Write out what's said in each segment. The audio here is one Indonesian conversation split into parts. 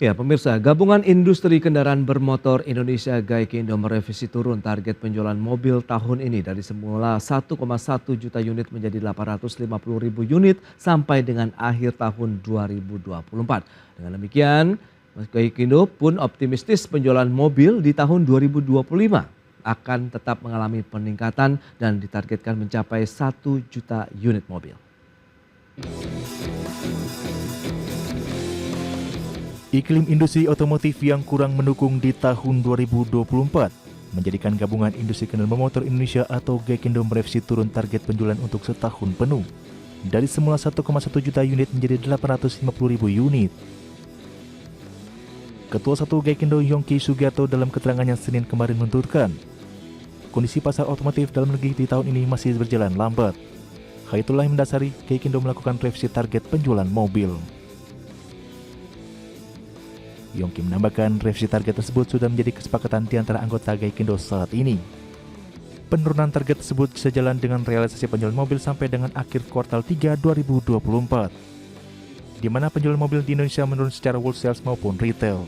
Ya, pemirsa, Gabungan Industri Kendaraan Bermotor Indonesia Gaikindo merevisi turun target penjualan mobil tahun ini dari semula 1,1 juta unit menjadi 850 ribu unit sampai dengan akhir tahun 2024. Dengan demikian, Gaikindo pun optimistis penjualan mobil di tahun 2025 akan tetap mengalami peningkatan dan ditargetkan mencapai 1 juta unit mobil. Iklim industri otomotif yang kurang mendukung di tahun 2024 menjadikan Gabungan Industri Kendaraan Bermotor Indonesia atau Gaikindo merevisi turun target penjualan untuk setahun penuh dari semula 1,1 juta unit menjadi 850 ribu unit. Ketua 1 Gaikindo Yongki Sugiarto dalam keterangannya Senin kemarin menuturkan, kondisi pasar otomotif dalam negeri di tahun ini masih berjalan lambat. Hal itulah yang mendasari Gaikindo melakukan revisi target penjualan mobil. Yongki menambahkan revisi target tersebut sudah menjadi kesepakatan di antara anggota Gaikindo saat ini. Penurunan target tersebut sejalan dengan realisasi penjualan mobil sampai dengan akhir kuartal 3 2024, di mana penjualan mobil di Indonesia menurun secara wholesale maupun retail.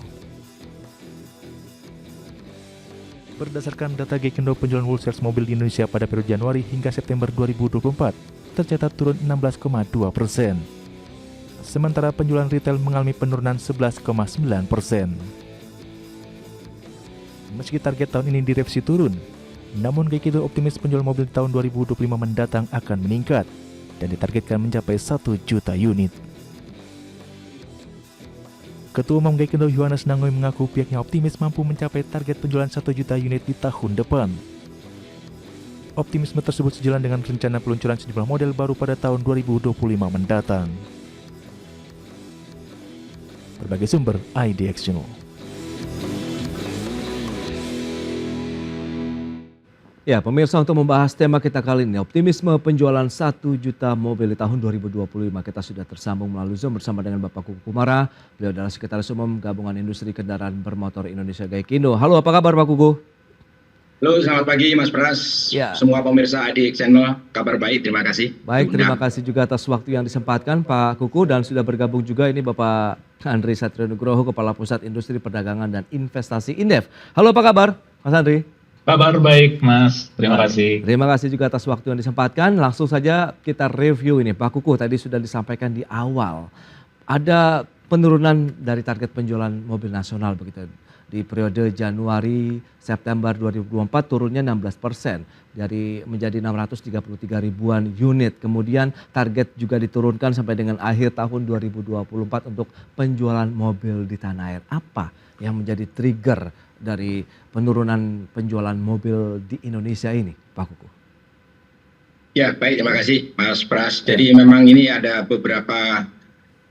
Berdasarkan data Gaikindo, penjualan wholesale mobil di Indonesia pada periode Januari hingga September 2024 tercatat turun 16,2%. Sementara penjualan retail mengalami penurunan 11,9%. Meski target tahun ini direvisi turun, namun Gaikindo optimis penjualan mobil di tahun 2025 mendatang akan meningkat dan ditargetkan mencapai 1 juta unit. Ketua Umum Gaikindo Yohanes Nangoy mengaku pihaknya optimis mampu mencapai target penjualan 1 juta unit di tahun depan. Optimisme tersebut sejalan dengan rencana peluncuran sejumlah model baru pada tahun 2025 mendatang. Berbagai sumber IDX Channel. Ya, pemirsa, untuk membahas tema kita kali ini, optimisme penjualan 1 juta mobil di tahun 2025. Kita sudah tersambung melalui Zoom bersama dengan Bapak Kuku Kumara. Beliau adalah Sekretaris Umum Gabungan Industri Kendaraan Bermotor Indonesia Gaikindo. Halo, apa kabar Pak Kuku? Halo, selamat pagi Mas Pras. Ya. Semua pemirsa IDX Channel, kabar baik, terima kasih. Baik, terima kasih juga atas waktu yang disempatkan Pak Kuku, dan sudah bergabung juga ini Bapak Andri Satrio Nugroho, Kepala Pusat Industri Perdagangan dan Investasi Indef. Halo, apa kabar Mas Andri? Kabar baik Mas, terima kasih. Terima kasih juga atas waktu yang disempatkan. Langsung saja kita review ini Pak Kuku, tadi sudah disampaikan di awal. Ada penurunan dari target penjualan mobil nasional begitu. Di periode Januari September 2024 turunnya 16% menjadi 633 ribuan unit. Kemudian target juga diturunkan sampai dengan akhir tahun 2024 untuk penjualan mobil di tanah air. Apa yang menjadi trigger dari penurunan penjualan mobil di Indonesia ini, Pak Kuku? Ya, baik, terima kasih Mas Pras. Jadi memang ini ada beberapa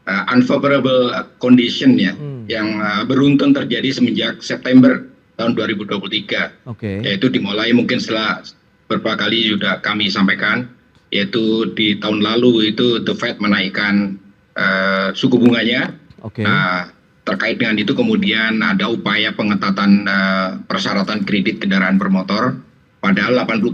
unfavorable condition ya, yang beruntun terjadi semenjak September tahun 2023. Yaitu dimulai mungkin setelah beberapa kali sudah kami sampaikan, yaitu di tahun lalu itu The Fed menaikkan suku bunganya. Terkait dengan itu kemudian ada upaya pengetatan persyaratan kredit kendaraan bermotor, padahal 80%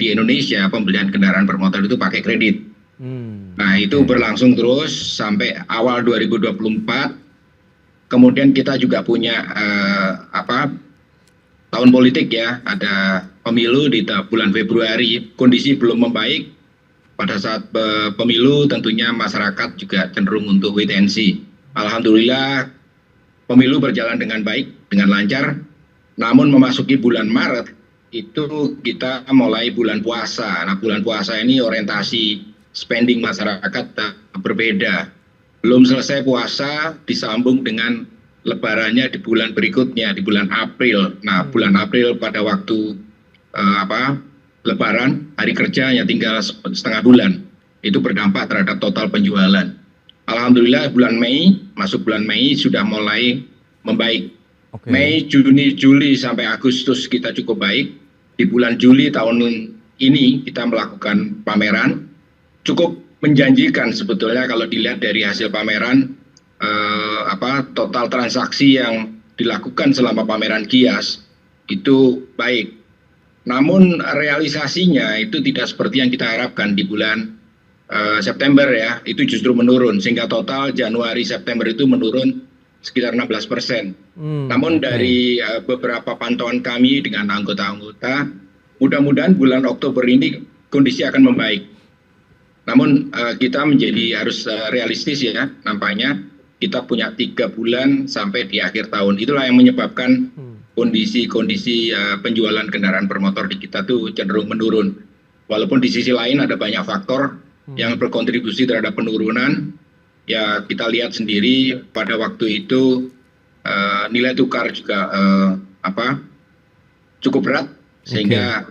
di Indonesia pembelian kendaraan bermotor itu pakai kredit. Nah, itu berlangsung terus sampai awal 2024. Kemudian kita juga punya tahun politik ya, ada pemilu di bulan Februari, kondisi belum membaik. Pada saat pemilu tentunya masyarakat juga cenderung untuk wait and see. Alhamdulillah pemilu berjalan dengan baik, dengan lancar. Namun memasuki bulan Maret itu kita mulai bulan puasa. Nah, bulan puasa ini orientasi spending masyarakat berbeda. Belum selesai puasa disambung dengan lebarannya di bulan berikutnya, di bulan April. Nah, bulan April pada waktu lebaran, hari kerja hanya tinggal setengah bulan. Itu berdampak terhadap total penjualan. Alhamdulillah masuk bulan Mei sudah mulai membaik. Mei, Juni, Juli sampai Agustus kita cukup baik. Di bulan Juli tahun ini kita melakukan pameran. Cukup menjanjikan sebetulnya kalau dilihat dari hasil pameran, total transaksi yang dilakukan selama pameran Gias itu baik. Namun realisasinya itu tidak seperti yang kita harapkan di bulan September ya, itu justru menurun sehingga total Januari September itu menurun sekitar 16%. Namun dari beberapa pantauan kami dengan anggota-anggota, mudah-mudahan bulan Oktober ini kondisi akan membaik. Namun kita harus realistis ya, nampaknya kita punya 3 bulan sampai di akhir tahun. Itulah yang menyebabkan kondisi penjualan kendaraan bermotor di kita tuh cenderung menurun. Walaupun di sisi lain ada banyak faktor yang berkontribusi terhadap penurunan. Ya kita lihat sendiri pada waktu itu nilai tukar juga cukup berat, sehingga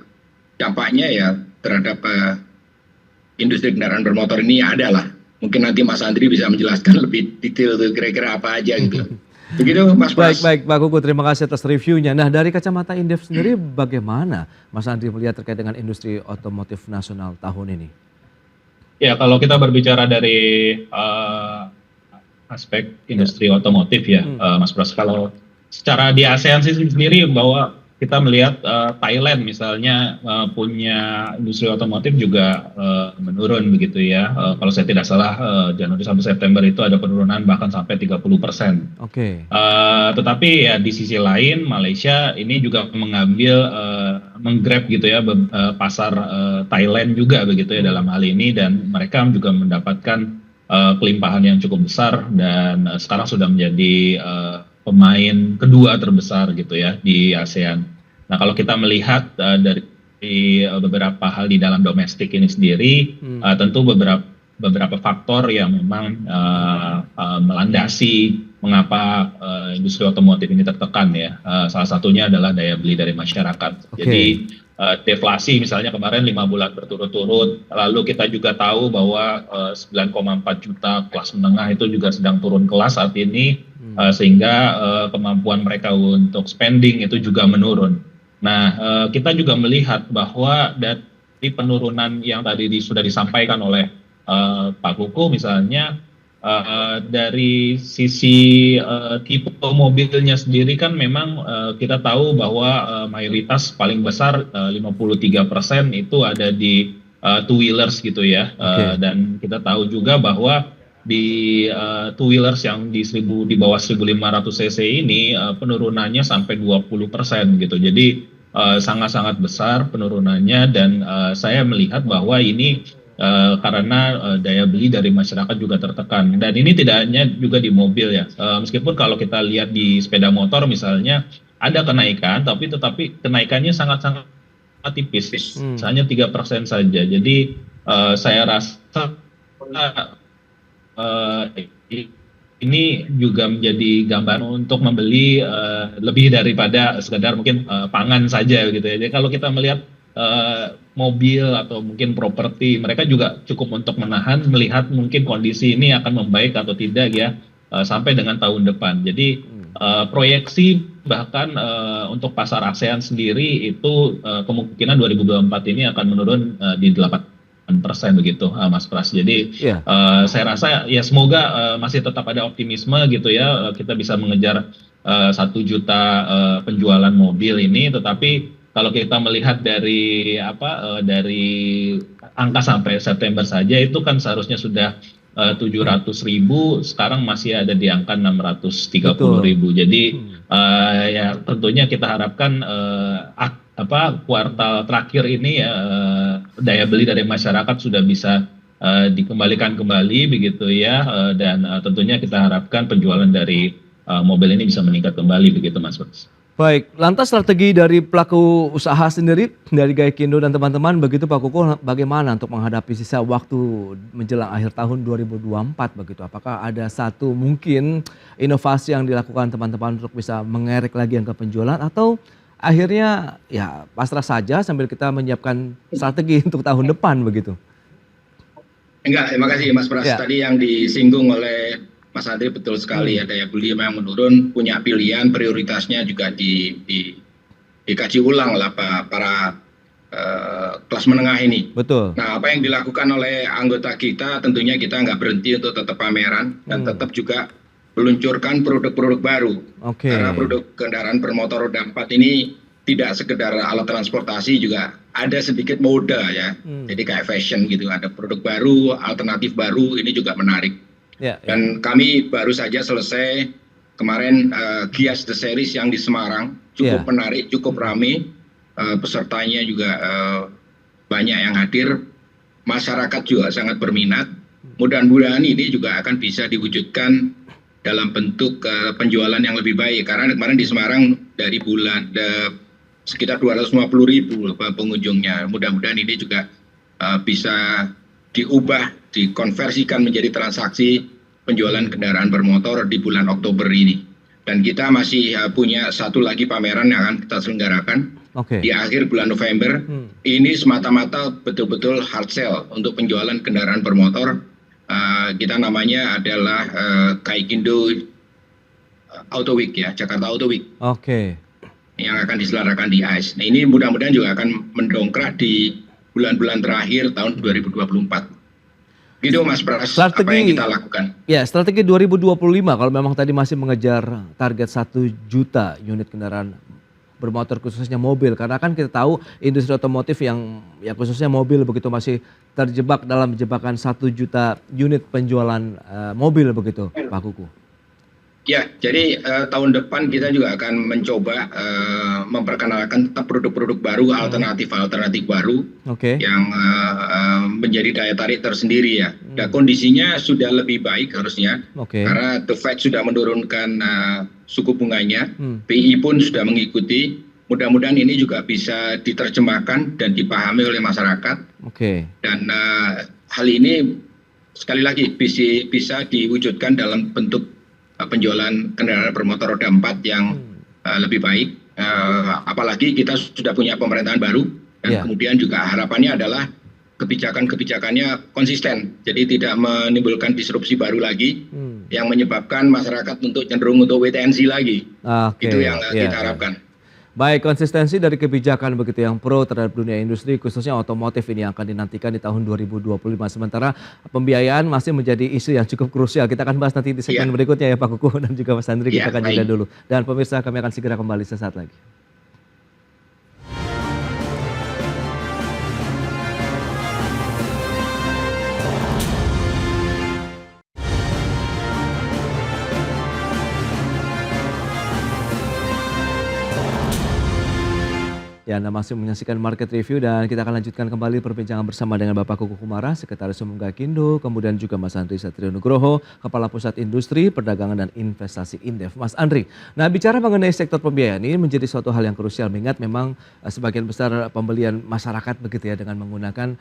dampaknya ya terhadap industri kendaraan bermotor ini adalah. Mungkin nanti Mas Andri bisa menjelaskan lebih detail tuh kira-kira apa aja gitu. Begitu Mas Pras. Baik Pak Kuku, terima kasih atas reviewnya. Nah dari kacamata Indef sendiri bagaimana Mas Andri melihat terkait dengan industri otomotif nasional tahun ini? Ya, kalau kita berbicara dari aspek industri otomotif ya, Mas Pras, kalau secara di ASEAN sendiri bahwa kita melihat Thailand misalnya punya industri otomotif juga menurun begitu ya. Kalau saya tidak salah Januari sampai September itu ada penurunan bahkan sampai 30%. Oke. Tetapi ya di sisi lain Malaysia ini juga mengambil menggrab gitu ya pasar Thailand juga begitu ya dalam hal ini, dan mereka juga mendapatkan kelimpahan yang cukup besar dan sekarang sudah menjadi pemain kedua terbesar gitu ya di ASEAN. Nah kalau kita melihat dari beberapa hal di dalam domestik ini sendiri, tentu beberapa faktor yang memang melandasi mengapa industri otomotif ini tertekan ya. Salah satunya adalah daya beli dari masyarakat. Okay. Jadi deflasi misalnya kemarin 5 bulan berturut-turut, lalu kita juga tahu bahwa 9,4 juta kelas menengah itu juga sedang turun kelas saat ini, sehingga kemampuan mereka untuk spending itu juga menurun. Nah kita juga melihat bahwa dari penurunan yang tadi sudah disampaikan oleh Pak Kuku misalnya, dari sisi tipe mobilnya sendiri kan memang kita tahu bahwa mayoritas paling besar 53% itu ada di two wheelers gitu ya. Dan kita tahu juga bahwa di two wheelers yang di bawah 1500 cc ini penurunannya sampai 20% gitu. Jadi sangat-sangat besar penurunannya, dan saya melihat bahwa ini karena daya beli dari masyarakat juga tertekan, dan ini tidak hanya juga di mobil ya, meskipun kalau kita lihat di sepeda motor misalnya ada kenaikan, tetapi kenaikannya sangat-sangat tipis, hanya 3% saja. Jadi saya rasa ini juga menjadi gambaran untuk membeli lebih daripada sekedar mungkin pangan saja gitu ya. Jadi kalau kita melihat mobil atau mungkin properti, mereka juga cukup untuk menahan, melihat mungkin kondisi ini akan membaik atau tidak ya sampai dengan tahun depan. Jadi proyeksi bahkan untuk pasar ASEAN sendiri itu kemungkinan 2024 ini akan menurun di 8% begitu, Mas Pras. Jadi saya rasa ya semoga masih tetap ada optimisme gitu ya, kita bisa mengejar 1 juta penjualan mobil ini, tetapi kalau kita melihat dari dari angka sampai September saja itu kan seharusnya sudah 700.000, sekarang masih ada di angka 630.000. Jadi ya tentunya kita harapkan kuartal terakhir ini daya beli dari masyarakat sudah bisa dikembalikan kembali begitu ya, dan tentunya kita harapkan penjualan dari mobil ini bisa meningkat kembali begitu, Mas Pras. Baik, lantas strategi dari pelaku usaha sendiri, dari Gaikindo dan teman-teman begitu Pak Kuku, bagaimana untuk menghadapi sisa waktu menjelang akhir tahun 2024 begitu? Apakah ada satu mungkin inovasi yang dilakukan teman-teman untuk bisa mengerek lagi angka penjualan, atau akhirnya ya pasrah saja sambil kita menyiapkan strategi untuk tahun depan begitu? Enggak, terima kasih Mas Pras. Tadi yang disinggung oleh Mas Andri betul sekali ya, daya beli memang menurun, punya pilihan, prioritasnya juga dikaji ulang lah para kelas menengah ini. Betul. Nah apa yang dilakukan oleh anggota kita, tentunya kita nggak berhenti untuk tetap pameran dan tetap juga meluncurkan produk-produk baru. Karena produk kendaraan bermotor roda 4 ini tidak sekedar alat transportasi, juga ada sedikit mode ya. Jadi kayak fashion gitu, ada produk baru, alternatif baru, ini juga menarik. Dan kami baru saja selesai kemarin Gias The Series yang di Semarang cukup Iya. menarik, cukup ramai, pesertanya juga banyak yang hadir, masyarakat juga sangat berminat. Mudah-mudahan ini juga akan bisa diwujudkan dalam bentuk penjualan yang lebih baik, karena kemarin di Semarang dari sekitar 250.000 pengunjungnya. Mudah-mudahan ini juga bisa diubah, dikonversikan menjadi transaksi penjualan kendaraan bermotor di bulan Oktober ini. Dan kita masih punya satu lagi pameran yang akan kita selenggarakan di akhir bulan November. Ini semata-mata betul-betul hard sale untuk penjualan kendaraan bermotor. Kita namanya adalah Gaikindo Auto Week ya, Jakarta Auto Week. Yang akan diselenggarakan di AIS. Nah, ini mudah-mudahan juga akan mendongkrak di bulan-bulan terakhir tahun 2024. Gitu Mas Pras, apa yang kita lakukan. Ya, strategi 2025 kalau memang tadi masih mengejar target 1 juta unit kendaraan bermotor khususnya mobil, karena kan kita tahu industri otomotif yang ya khususnya mobil begitu masih terjebak dalam jebakan 1 juta unit penjualan mobil begitu Pak Kuku. Ya, jadi tahun depan kita juga akan mencoba memperkenalkan produk-produk baru, alternatif baru yang menjadi daya tarik tersendiri ya. Dan kondisinya sudah lebih baik harusnya, karena The Fed sudah menurunkan suku bunganya, BI pun sudah mengikuti. Mudah-mudahan ini juga bisa diterjemahkan dan dipahami oleh masyarakat. Dan hal ini sekali lagi bisa diwujudkan dalam bentuk penjualan kendaraan bermotor roda 4 yang lebih baik, apalagi kita sudah punya pemerintahan baru dan kemudian juga harapannya adalah kebijakannya konsisten, jadi tidak menimbulkan disrupsi baru lagi yang menyebabkan masyarakat untuk cenderung untuk wait and see lagi. Itu yang kita harapkan. Baik, konsistensi dari kebijakan begitu yang pro terhadap dunia industri khususnya otomotif ini yang akan dinantikan di tahun 2025. Sementara pembiayaan masih menjadi isu yang cukup krusial. Kita akan bahas nanti di segmen berikutnya ya Pak Kuku dan juga Mas Andri. Kita akan jeda dulu. Dan pemirsa, kami akan segera kembali sesaat lagi. Ya, Anda masih menyaksikan Market Review dan kita akan lanjutkan kembali perbincangan bersama dengan Bapak Kuku Kumara, Sekretaris Umum Gaikindo, kemudian juga Mas Andri Satrio Nugroho, Kepala Pusat Industri, Perdagangan dan Investasi Indef. Mas Andri, nah bicara mengenai sektor pembiayaan ini menjadi suatu hal yang krusial, mengingat memang sebagian besar pembelian masyarakat begitu ya dengan menggunakan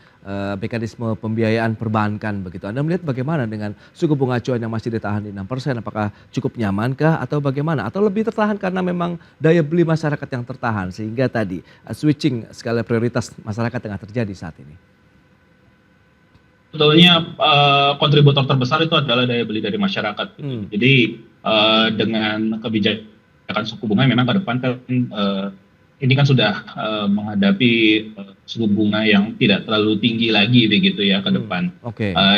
mekanisme pembiayaan perbankan begitu. Anda melihat bagaimana dengan suku bunga acuan yang masih ditahan di 6%, apakah cukup nyamankah atau bagaimana? Atau lebih tertahan karena memang daya beli masyarakat yang tertahan sehingga tadi switching skala prioritas masyarakat tengah terjadi saat ini? Sebetulnya kontributor terbesar itu adalah daya beli dari masyarakat. Jadi dengan kebijakan suku bunga memang ke depan kan ini kan sudah menghadapi suku bunga yang tidak terlalu tinggi lagi begitu ya ke depan.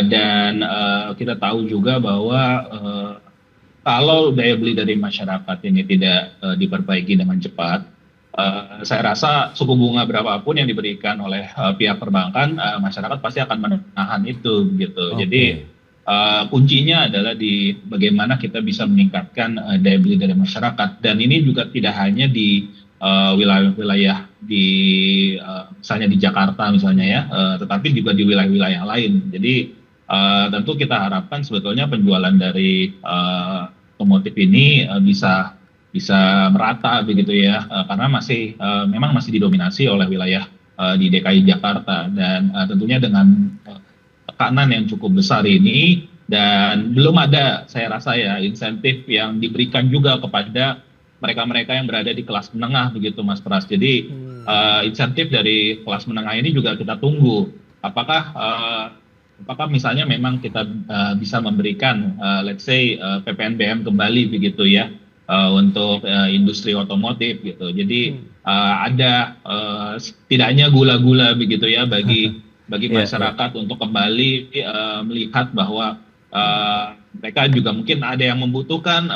Dan kita tahu juga bahwa kalau daya beli dari masyarakat ini tidak diperbaiki dengan cepat, saya rasa suku bunga berapapun yang diberikan oleh pihak perbankan, masyarakat pasti akan menahan itu gitu. Jadi kuncinya adalah di bagaimana kita bisa meningkatkan daya beli dari masyarakat, dan ini juga tidak hanya di wilayah-wilayah di misalnya di Jakarta misalnya ya, tetapi juga di wilayah-wilayah lain. Jadi tentu kita harapkan sebetulnya penjualan dari otomotif ini bisa merata begitu ya, karena memang masih didominasi oleh wilayah di DKI Jakarta, dan tentunya dengan tekanan yang cukup besar ini, dan belum ada saya rasa ya insentif yang diberikan juga kepada mereka-mereka yang berada di kelas menengah begitu Mas Pras. Jadi insentif dari kelas menengah ini juga kita tunggu, apakah misalnya memang kita bisa memberikan let's say PPNBM kembali begitu ya, untuk industri otomotif gitu. Jadi ada setidaknya gula-gula begitu ya bagi masyarakat untuk kembali melihat bahwa mereka juga mungkin ada yang membutuhkan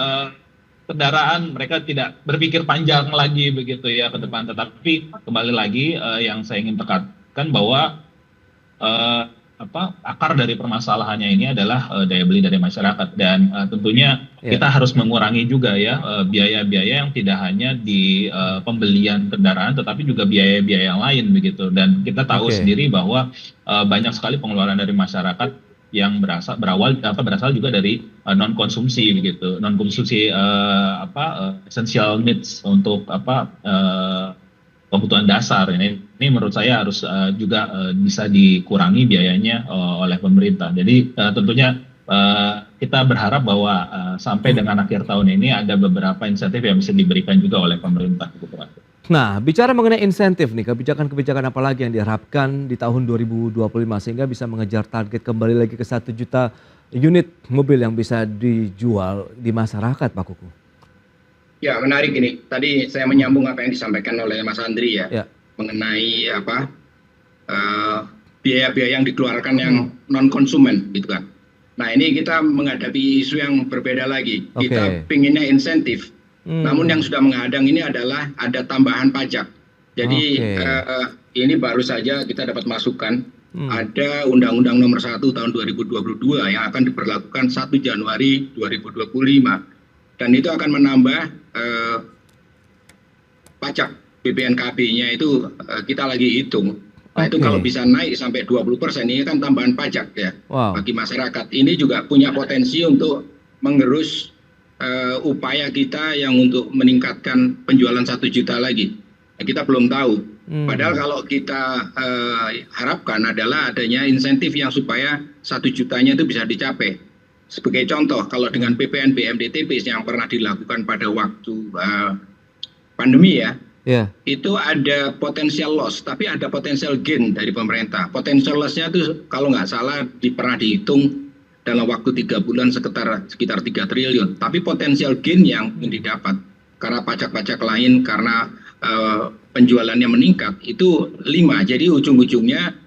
kendaraan, mereka tidak berpikir panjang lagi begitu ya ke depan. Tetapi kembali lagi yang saya ingin tekankan bahwa akar dari permasalahannya ini adalah daya beli dari masyarakat, dan tentunya kita harus mengurangi juga ya biaya-biaya yang tidak hanya di pembelian kendaraan, tetapi juga biaya-biaya yang lain begitu. Dan kita tahu sendiri bahwa banyak sekali pengeluaran dari masyarakat yang berasal juga dari non konsumsi begitu, non konsumsi essential needs untuk kebutuhan dasar. Ini menurut saya harus juga bisa dikurangi biayanya oleh pemerintah. Jadi tentunya kita berharap bahwa sampai dengan akhir tahun ini ada beberapa insentif yang bisa diberikan juga oleh pemerintah. Nah, bicara mengenai insentif nih, kebijakan-kebijakan apa lagi yang diharapkan di tahun 2025 sehingga bisa mengejar target kembali lagi ke 1 juta unit mobil yang bisa dijual di masyarakat, Pak Kuku? Ya, menarik ini. Tadi saya menyambung apa yang disampaikan oleh Mas Andri ya. Mengenai biaya-biaya yang dikeluarkan yang non konsumen gitu kan. Nah, ini kita menghadapi isu yang berbeda lagi. Kita pinginnya insentif. Namun yang sudah menghadang ini adalah ada tambahan pajak. Jadi ini baru saja kita dapat masukan ada Undang-Undang Nomor 1 Tahun 2022 yang akan diberlakukan 1 Januari 2025, dan itu akan menambah pajak BPNKB-nya itu kita lagi hitung. Nah, itu kalau bisa naik sampai 20%, ini kan tambahan pajak ya bagi masyarakat. Ini juga punya potensi untuk mengerus upaya kita yang untuk meningkatkan penjualan 1 juta lagi. Kita belum tahu. Padahal kalau kita harapkan adalah adanya insentif yang supaya 1 jutanya itu bisa dicapai. Sebagai contoh, kalau dengan PPN BMDTP yang pernah dilakukan pada waktu pandemi ya, itu ada potensial loss, tapi ada potensial gain dari pemerintah. Potensial loss-nya itu kalau nggak salah pernah dihitung dalam waktu 3 bulan sekitar 3 triliun. Tapi potensial gain yang didapat karena pajak-pajak lain, karena penjualannya meningkat, itu 5. Jadi ujung-ujungnya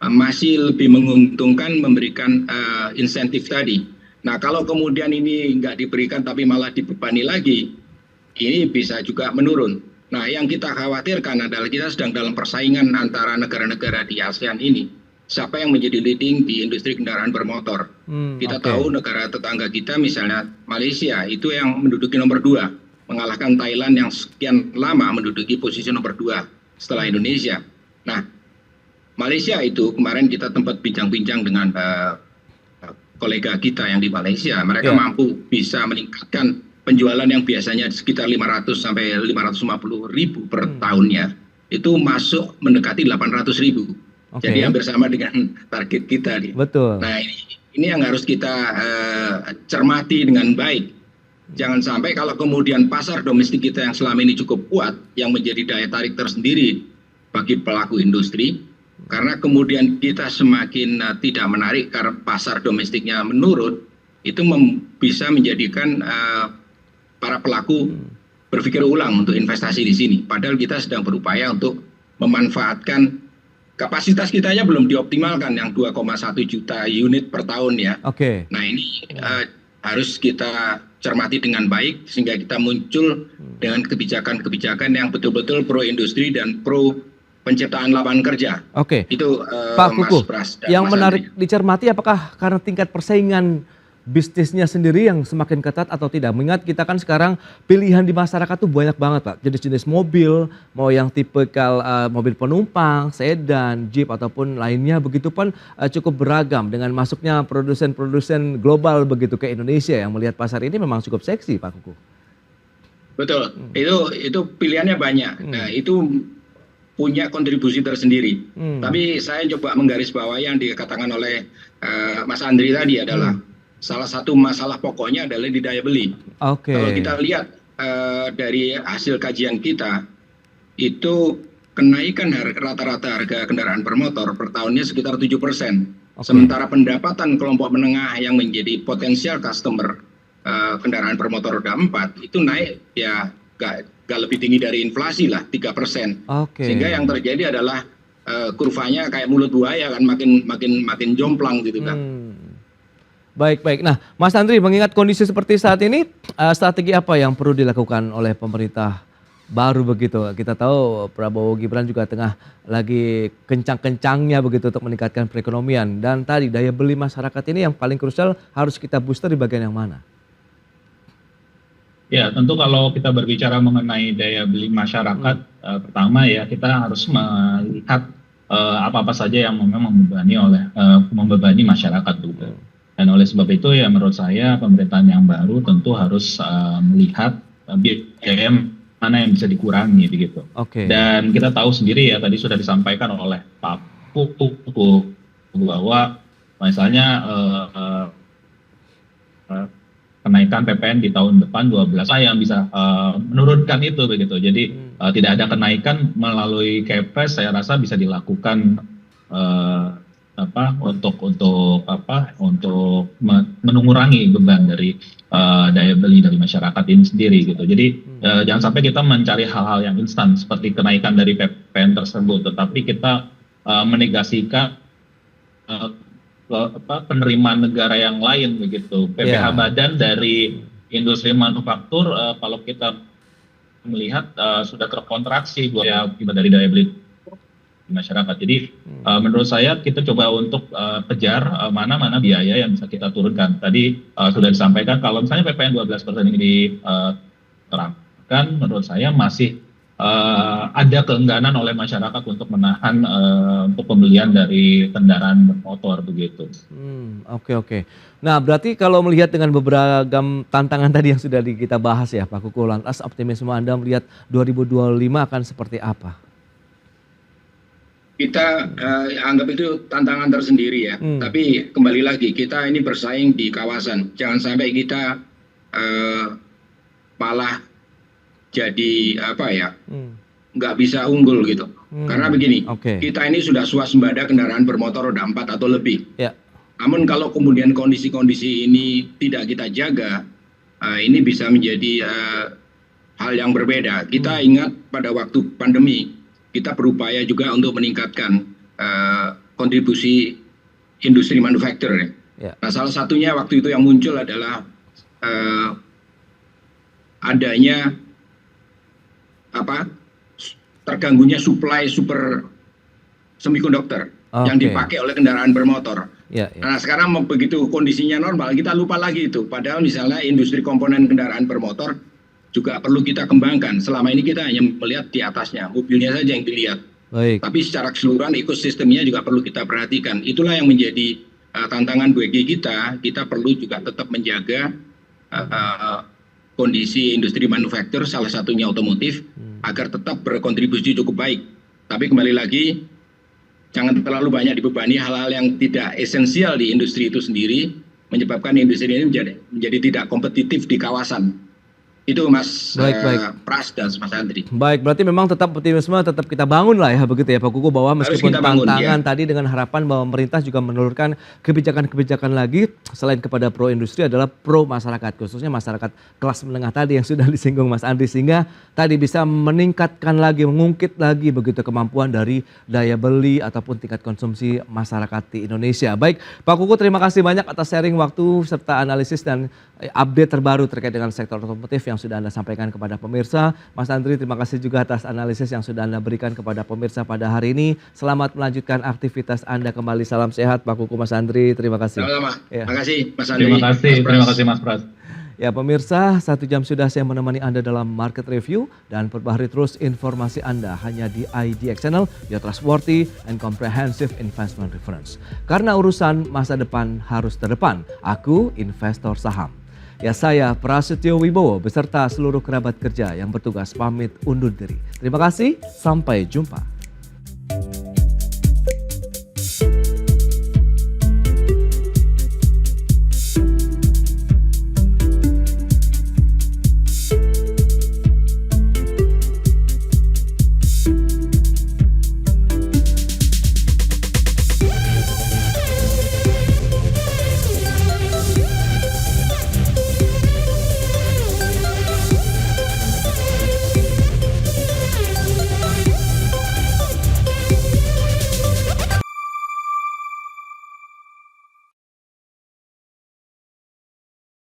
masih lebih menguntungkan memberikan insentif tadi. Nah, kalau kemudian ini nggak diberikan tapi malah dibebani lagi, ini bisa juga menurun. Nah, yang kita khawatirkan adalah kita sedang dalam persaingan antara negara-negara di ASEAN ini. Siapa yang menjadi leading di industri kendaraan bermotor? Kita tahu negara tetangga kita, misalnya Malaysia, itu yang menduduki nomor 2, mengalahkan Thailand yang sekian lama menduduki posisi nomor 2 setelah Indonesia. Nah, Malaysia itu kemarin kita tempat bincang-bincang dengan kolega kita yang di Malaysia. Mereka mampu bisa meningkatkan penjualan yang biasanya sekitar 500 sampai 550 ribu per tahunnya, itu masuk mendekati 800 ribu. Jadi hampir sama dengan target kita nih. Betul. Nah, ini yang harus kita cermati dengan baik. Jangan sampai kalau kemudian pasar domestik kita yang selama ini cukup kuat, yang menjadi daya tarik tersendiri bagi pelaku industri, karena kemudian kita semakin tidak menarik karena pasar domestiknya menurun, itu bisa menjadikan para pelaku berpikir ulang untuk investasi di sini. Padahal kita sedang berupaya untuk memanfaatkan kapasitas kita belum dioptimalkan yang 2,1 juta unit per tahun ya. Nah, ini harus kita cermati dengan baik sehingga kita muncul dengan kebijakan-kebijakan yang betul-betul pro industri dan pro penciptaan lapangan kerja. Itu Pak Kuku, Mas Pras dan yang Mas menarik Andri. dicermati apakah karena tingkat persaingan bisnisnya sendiri yang semakin ketat atau tidak? Mengingat kita kan sekarang pilihan di masyarakat tuh banyak banget Pak. Jenis-jenis mobil, mau yang tipikal mobil penumpang, sedan, jeep ataupun lainnya begitu pun cukup beragam dengan masuknya produsen-produsen global begitu ke Indonesia yang melihat pasar ini memang cukup seksi Pak Kuku. Betul, itu pilihannya banyak. Nah, itu punya kontribusi tersendiri. Tapi saya coba menggarisbawahi yang dikatakan oleh Mas Andri tadi adalah salah satu masalah pokoknya adalah di daya beli. Kalau kita lihat dari hasil kajian kita, itu kenaikan rata-rata harga kendaraan bermotor per tahunnya sekitar 7%. Sementara pendapatan kelompok menengah yang menjadi potensial customer kendaraan bermotor roda 4 itu naik ya gak lebih tinggi dari inflasi lah, 3%. Sehingga yang terjadi adalah kurvanya kayak mulut buaya kan, makin jomplang gitu kan. Baik. Nah, Mas Andri, mengingat kondisi seperti saat ini, strategi apa yang perlu dilakukan oleh pemerintah baru begitu. Kita tahu Prabowo Gibran juga tengah lagi kencang-kencangnya begitu untuk meningkatkan perekonomian. Dan tadi daya beli masyarakat ini yang paling krusial harus kita booster di bagian yang mana? Ya, tentu kalau kita berbicara mengenai daya beli masyarakat, pertama ya kita harus melihat apa-apa saja yang memang membebani masyarakat gitu. Dan oleh sebab itu ya menurut saya pemerintahan yang baru tentu harus melihat biaya mana yang bisa dikurangi begitu. Dan kita tahu sendiri ya tadi sudah disampaikan oleh Pak Putu bahwa misalnya kenaikan PPN di tahun depan 12 yang bisa menurunkan itu begitu. Jadi tidak ada kenaikan melalui Kepres, saya rasa bisa dilakukan untuk mengurangi beban dari daya beli dari masyarakat ini sendiri gitu. Jadi jangan sampai kita mencari hal-hal yang instan seperti kenaikan dari PPN tersebut, tetapi kita menegasikan penerimaan negara yang lain begitu. PPH badan dari industri manufaktur kalau kita melihat sudah terkontraksi akibat dari daya beli masyarakat. Jadi menurut saya kita coba untuk kejar mana-mana biaya yang bisa kita turunkan. Tadi sudah disampaikan kalau misalnya PPN 12% ini diterapkan, menurut saya masih ada keengganan oleh masyarakat untuk menahan untuk pembelian dari kendaraan bermotor begitu. Oke. Nah berarti kalau melihat dengan beragam tantangan tadi yang sudah kita bahas ya Pak Kuku, lantas optimisme Anda melihat 2025 akan seperti apa? Kita anggap itu tantangan tersendiri ya. Tapi kembali lagi kita ini bersaing di kawasan. Jangan sampai kita malah jadi nggak bisa unggul gitu. Karena begini, kita ini sudah swasembada kendaraan bermotor roda 4 atau lebih. Namun kalau kemudian kondisi-kondisi ini tidak kita jaga, ini bisa menjadi hal yang berbeda. Kita ingat pada waktu pandemi, kita berupaya juga untuk meningkatkan kontribusi industri manufaktur. Nah salah satunya waktu itu yang muncul adalah adanya terganggunya supply super semikonduktor yang dipakai oleh kendaraan bermotor. Nah sekarang begitu kondisinya normal kita lupa lagi itu. Padahal misalnya industri komponen kendaraan bermotor juga perlu kita kembangkan. Selama ini kita hanya melihat di atasnya, mobilnya saja yang dilihat. Tapi secara keseluruhan ekosistemnya juga perlu kita perhatikan. Itulah yang menjadi tantangan bagi kita. Kita perlu juga tetap menjaga kondisi industri manufaktur, salah satunya otomotif, agar tetap berkontribusi cukup baik. Tapi kembali lagi, jangan terlalu banyak dibebani hal-hal yang tidak esensial di industri itu sendiri, menyebabkan industri ini menjadi tidak kompetitif di kawasan. Itu Mas Pras dan Mas Andri. Baik, berarti memang tetap optimisme tetap kita bangun lah ya begitu ya Pak Kuku, bahwa meskipun tantangan tadi dengan harapan bahwa pemerintah juga menelurkan kebijakan-kebijakan lagi selain kepada pro industri adalah pro masyarakat, khususnya masyarakat kelas menengah tadi yang sudah disinggung Mas Andri, sehingga tadi bisa meningkatkan lagi, mengungkit lagi begitu kemampuan dari daya beli ataupun tingkat konsumsi masyarakat di Indonesia. Baik, Pak Kuku terima kasih banyak atas sharing waktu serta analisis dan update terbaru terkait dengan sektor otomotif yang sudah Anda sampaikan kepada pemirsa. Mas Andri terima kasih juga atas analisis yang sudah Anda berikan kepada pemirsa pada hari ini. Selamat melanjutkan aktivitas Anda kembali. Salam sehat Pak Kuku, Mas Andri, terima kasih. Sama-sama. Terima kasih Mas Andri. Terima kasih Mas Pras. Ya pemirsa, 1 jam sudah saya menemani Anda dalam Market Review dan perbaharui terus informasi Anda hanya di IDX Channel, your trustworthy and comprehensive investment reference. Karena urusan masa depan harus terdepan, aku investor saham. Ya saya Prasetyo Wibowo beserta seluruh kerabat kerja yang bertugas pamit undur diri. Terima kasih, sampai jumpa.